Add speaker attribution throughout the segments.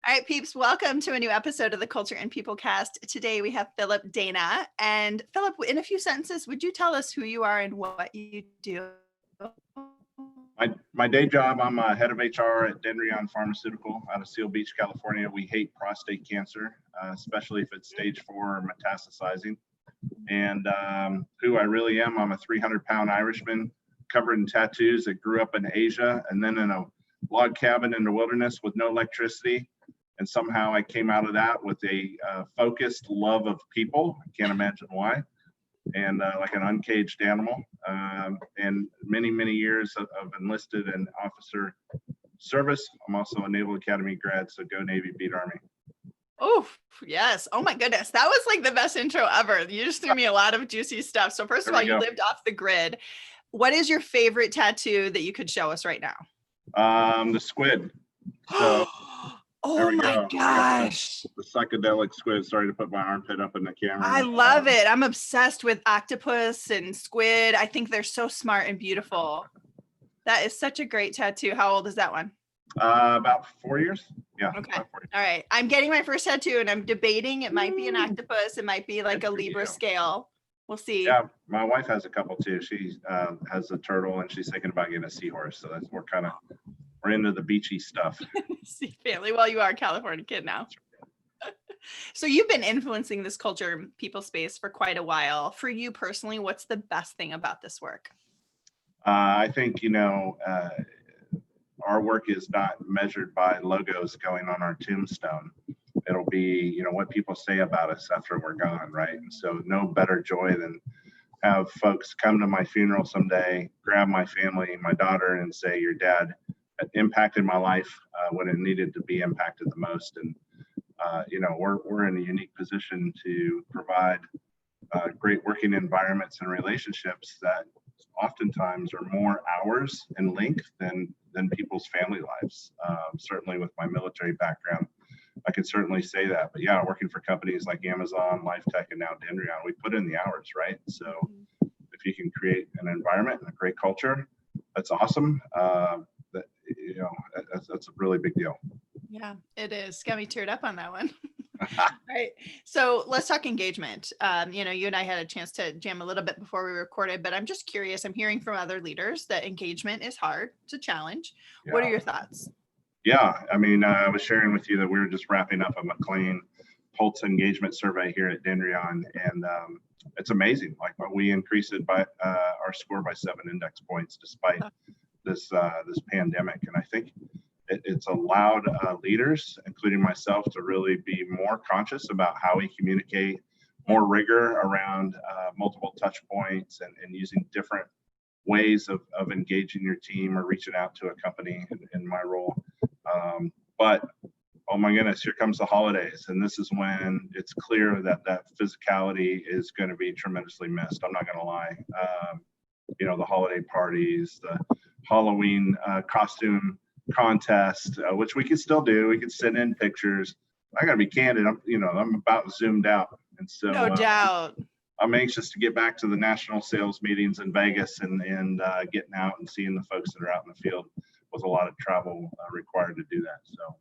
Speaker 1: All right, peeps, welcome to a new episode of the Culture and People Cast. Today we have Philip Dana. And Philip, in a few sentences, would you tell us who you are and what you do?
Speaker 2: My day job, I'm a head of HR at Dendreon Pharmaceutical out of Seal Beach, California. We hate prostate cancer, especially if it's stage 4 or metastasizing. And who I really am, I'm a 300-pound Irishman covered in tattoos that grew up in Asia and then in a log cabin in the wilderness with no electricity. And somehow I came out of that with a focused love of people. I can't imagine why. And like an uncaged animal. And many, many years of enlisted and officer service. I'm also a Naval Academy grad, so go Navy, beat Army.
Speaker 1: Oh, yes. Oh my goodness. That was like the best intro ever. You just threw me a lot of juicy stuff. So first of all, you lived off the grid. What is your favorite tattoo that you could show us right now?
Speaker 2: The squid. So
Speaker 1: oh my gosh.
Speaker 2: The psychedelic squid. Sorry to put my armpit up in the camera.
Speaker 1: I love it. I'm obsessed with octopus and squid. I think they're so smart and beautiful. That is such a great tattoo. How old is that one?
Speaker 2: About 4 years. Yeah.
Speaker 1: Okay. All right. I'm getting my first tattoo and I'm debating. It might be an octopus. It might be like a Libra scale. We'll see.
Speaker 2: Yeah. My wife has a couple too. She has a turtle and she's thinking about getting a seahorse. So that's we're into the beachy stuff.
Speaker 1: See, family. Well, you are a California kid now. So you've been influencing this culture people space for quite a while. For you personally, what's the best thing about this work?
Speaker 2: I think, our work is not measured by logos going on our tombstone. It'll be, what people say about us after we're gone, right? And so no better joy than have folks come to my funeral someday, grab my family, my daughter, and say, your dad impacted my life when it needed to be impacted the most. And we're in a unique position to provide great working environments and relationships that oftentimes are more hours in length than people's family lives. Certainly with my military background, I can certainly say that. But yeah, working for companies like Amazon, LifeTech, and now Dendreon, we put in the hours, right? So if you can create an environment and a great culture, that's awesome. That's a really big deal.
Speaker 1: Yeah, it is. Got me teared up on that one. All right. So let's talk engagement. You and I had a chance to jam a little bit before we recorded, but I'm just curious. I'm hearing from other leaders that engagement is hard. It's a challenge. Yeah. What are your thoughts?
Speaker 2: Yeah. I was sharing with you that we were just wrapping up a McLean Pulse engagement survey here at Dendreon. And it's amazing. Like we increased it by our score by 7 index points despite this pandemic. And I think it's allowed leaders, including myself, to really be more conscious about how we communicate, more rigor around multiple touch points and using different ways of engaging your team or reaching out to a company in my role. But oh my goodness, here comes the holidays. And this is when it's clear that physicality is going to be tremendously missed. I'm not going to lie. The holiday parties, the Halloween costume contest, which we can still do. We can send in pictures. I gotta be candid. I'm about zoomed out, and so
Speaker 1: no doubt.
Speaker 2: I'm anxious to get back to the national sales meetings in Vegas and getting out and seeing the folks that are out in the field with a lot of travel required to do that. So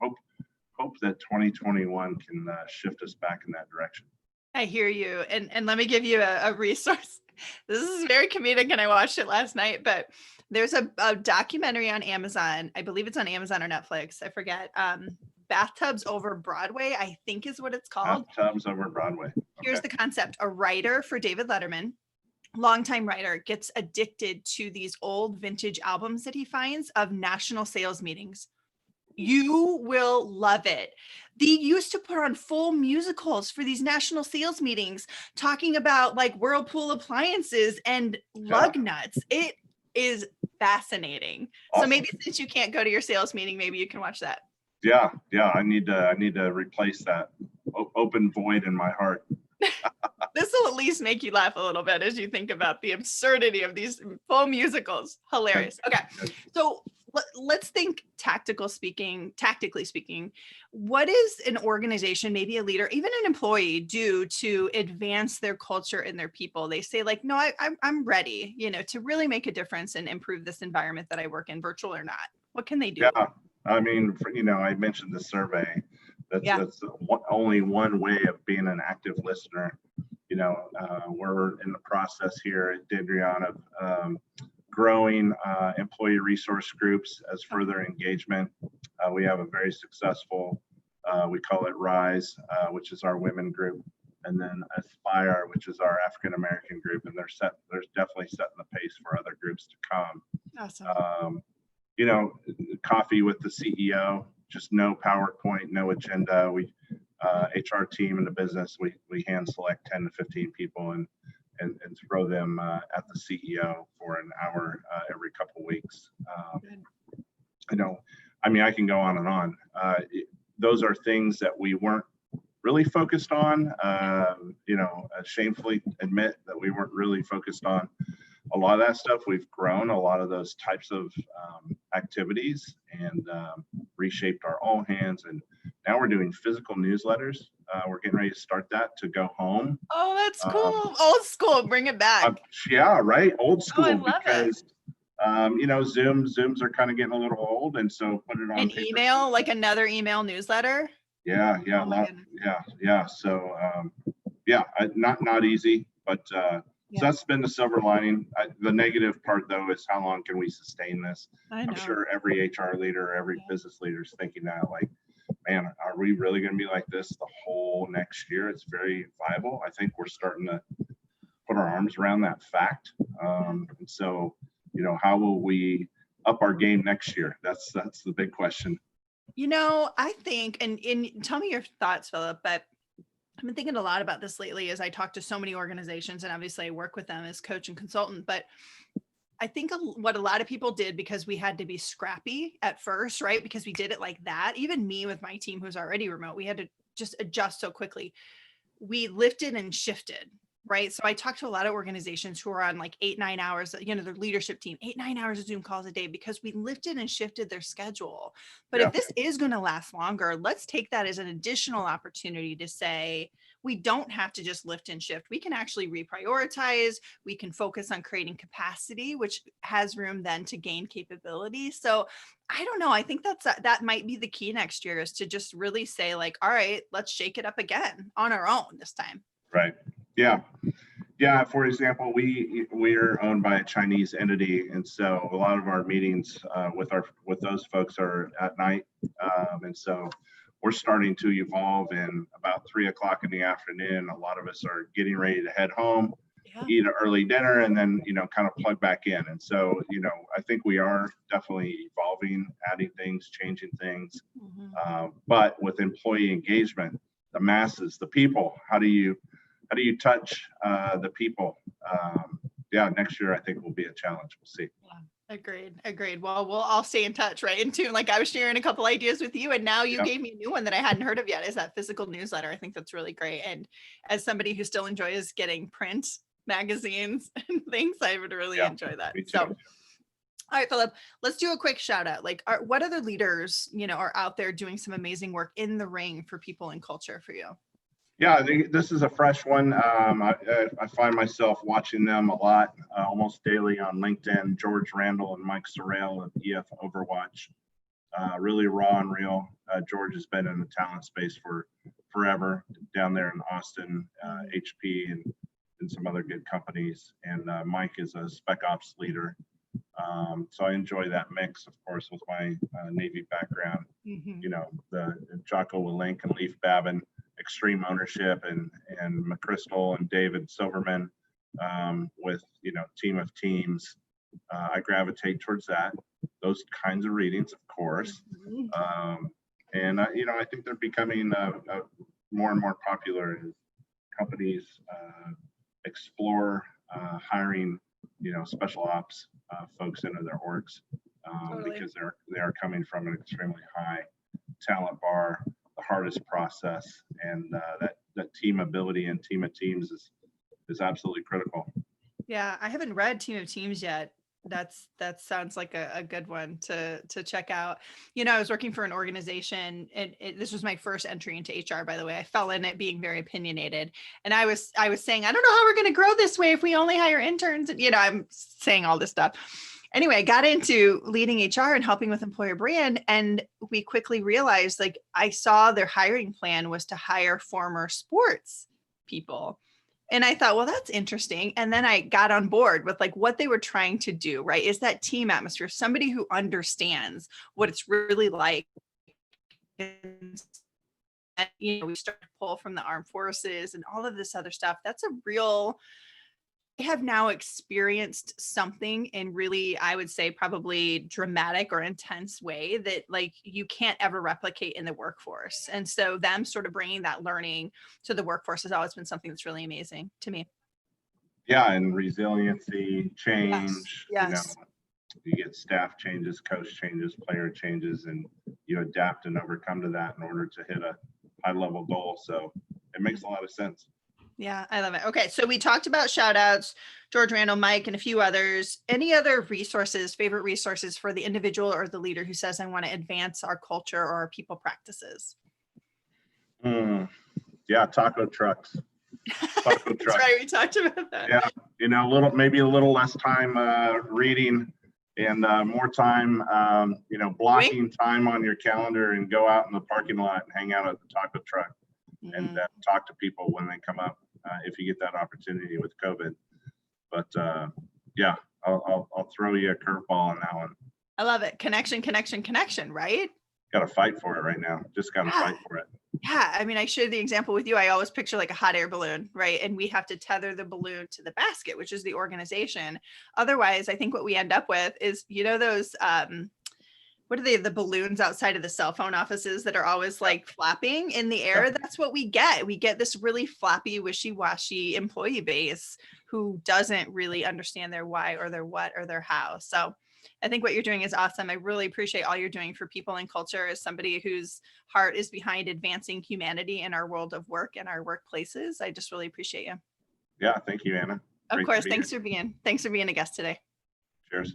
Speaker 2: hope that 2021 can shift us back in that direction.
Speaker 1: I hear you, and let me give you a resource. This is very comedic, and I watched it last night, but there's a documentary on Amazon. I believe it's on Amazon or Netflix. I forget. Bathtubs Over Broadway, I think is what it's called.
Speaker 2: Bathtubs Over Broadway. Okay.
Speaker 1: Here's the concept. A writer for David Letterman, longtime writer, gets addicted to these old vintage albums that he finds of national sales meetings. You will love it. They used to put on full musicals for these national sales meetings, talking about like Whirlpool appliances and lug nuts. It is fascinating. Awesome. So maybe since you can't go to your sales meeting, maybe you can watch that.
Speaker 2: Yeah. I need to replace that open void in my heart.
Speaker 1: This will at least make you laugh a little bit as you think about the absurdity of these full musicals. Hilarious. Okay. So let's think tactically speaking, what is an organization, maybe a leader, even an employee do to advance their culture and their people? They say like, no, I'm ready, to really make a difference and improve this environment that I work in, virtual or not. What can they do?
Speaker 2: Yeah. I mean, I mentioned the survey.
Speaker 1: Yeah.
Speaker 2: That's only one way of being an active listener. We're in the process here at Dendreon of growing employee resource groups as further engagement. We have a very successful, we call it RISE, which is our women group, and then Aspire, which is our African American group, and they're definitely setting the pace for other groups to come.
Speaker 1: Awesome.
Speaker 2: Coffee with the CEO, just no PowerPoint, no agenda. We HR team in the business, we hand select 10 to 15 people and throw them at the CEO for an hour every couple of weeks. I can go on and on. Those are things that we weren't really focused on. Shamefully admit that we weren't really focused on a lot of that stuff. We've grown a lot of those types of activities and reshaped our all hands. And now we're doing physical newsletters. We're getting ready to start that to go home.
Speaker 1: Oh, that's cool. Old school, bring it back.
Speaker 2: Yeah, right. Old school.
Speaker 1: I love
Speaker 2: because Zooms are kind of getting a little old, and so put it on
Speaker 1: an
Speaker 2: paper.
Speaker 1: email, like another email newsletter.
Speaker 2: Yeah. So not easy, but so that's been the silver lining. The negative part, though, is how long can we sustain this? I'm sure every HR leader, every business leader is thinking that, like, man, are we really going to be like this the whole next year? It's very viable. I think we're starting to put our arms around that fact. And so, how will we up our game next year? That's the big question.
Speaker 1: I think, and tell me your thoughts, Philip, but I've been thinking a lot about this lately as I talk to so many organizations, and obviously I work with them as coach and consultant, but I think what a lot of people did, because we had to be scrappy at first, right? Because we did it like that. Even me with my team who's already remote, we had to just adjust so quickly. We lifted and shifted, right? So I talked to a lot of organizations who are on like 8-9 hours, their leadership team, 8-9 hours of Zoom calls a day, because we lifted and shifted their schedule. But if this is going to last longer, let's take that as an additional opportunity to say, we don't have to just lift and shift. We can actually reprioritize. We can focus on creating capacity, which has room then to gain capability. So I don't know. I think that might be the key next year, is to just really say, like, all right, let's shake it up again on our own this time.
Speaker 2: Right. Yeah. For example, we're owned by a Chinese entity, and so a lot of our meetings with those folks are at night, and so we're starting to evolve. In about 3:00 in the afternoon, a lot of us are getting ready to head home, eat an early dinner, and then kind of plug back in. And so I think we are definitely evolving, adding things, changing things. But with employee engagement, the masses, the people, how do you touch the people? Next year I think will be a challenge. We'll see.
Speaker 1: Agreed. Well, we'll all stay in touch, right? And too, like I was sharing a couple ideas with you, and now you gave me a new one that I hadn't heard of yet, is that physical newsletter. I think that's really great. And as somebody who still enjoys getting print magazines and things, I would really enjoy that. So, all right, Philip, let's do a quick shout out. Like, what other leaders, are out there doing some amazing work in the ring for people and culture for you?
Speaker 2: Yeah, this is a fresh one. I find myself watching them a lot, almost daily on LinkedIn. George Randall and Mike Sorrell of EF Overwatch, really raw and real. George has been in the talent space for forever, down there in Austin, HP and some other good companies. And Mike is a spec ops leader. So I enjoy that mix, of course, with my Navy background. The Jocko Willink and Leaf Babin, extreme ownership, and McChrystal and David Silverman with team of teams. I gravitate towards those kinds of readings, of course. And I think they're becoming more and more popular as companies explore hiring special ops folks into their orgs, because they are coming from an extremely high talent bar, the hardest process, and that team ability and team of teams is absolutely critical. Yeah,
Speaker 1: I haven't read Team of Teams yet. That sounds like a good one to check out. I was working for an organization, and this was my first entry into HR, by the way. I fell in it being very opinionated, and I was saying, I don't know how we're going to grow this way if we only hire interns. And I'm saying all this stuff. anyway, I got into leading HR and helping with employer brand. And we quickly realized, like, I saw their hiring plan was to hire former sports people. And I thought, well, that's interesting. And then I got on board with like what they were trying to do, right? Is that team atmosphere, somebody who understands what it's really like. And, we started to pull from the armed forces and all of this other stuff. That's a real, I have now experienced something in really, I would say, probably dramatic or intense way that like you can't ever replicate in the workforce. And so them sort of bringing that learning to the workforce has always been something that's really amazing to me.
Speaker 2: Yeah, and resiliency, change,
Speaker 1: Yes.
Speaker 2: you get staff changes, coach changes, player changes, and you adapt and overcome to that in order to hit a high level goal. So it makes a lot of sense.
Speaker 1: Yeah, I love it. Okay, so we talked about Shoutouts, George Randall, Mike, and a few others. Any other resources, favorite resources for the individual or the leader who says, I want to advance our culture or our people practices?
Speaker 2: Yeah, taco trucks. Taco
Speaker 1: That's
Speaker 2: trucks.
Speaker 1: right, we talked about that.
Speaker 2: Yeah, maybe a little less time reading and more time, blocking time on your calendar and go out in the parking lot and hang out at the taco truck and talk to people when they come up if you get that opportunity with COVID. But yeah, I'll throw you a curveball on that one.
Speaker 1: I love it. Connection, right?
Speaker 2: Got to fight for it right now. Just got to fight for it.
Speaker 1: Yeah. I mean, I shared the example with you. I always picture like a hot air balloon, right? And we have to tether the balloon to the basket, which is the organization. Otherwise, I think what we end up with is, those, what are they, the balloons outside of the cell phone offices that are always like flapping in the air? That's what we get. We get this really flappy, wishy-washy employee base who doesn't really understand their why or their what or their how. So I think what you're doing is awesome. I really appreciate all you're doing for people and culture as somebody whose heart is behind advancing humanity in our world of work and our workplaces. I just really appreciate you.
Speaker 2: Yeah, thank you, Anna.
Speaker 1: Of course. Thanks for being a guest today.
Speaker 2: Cheers.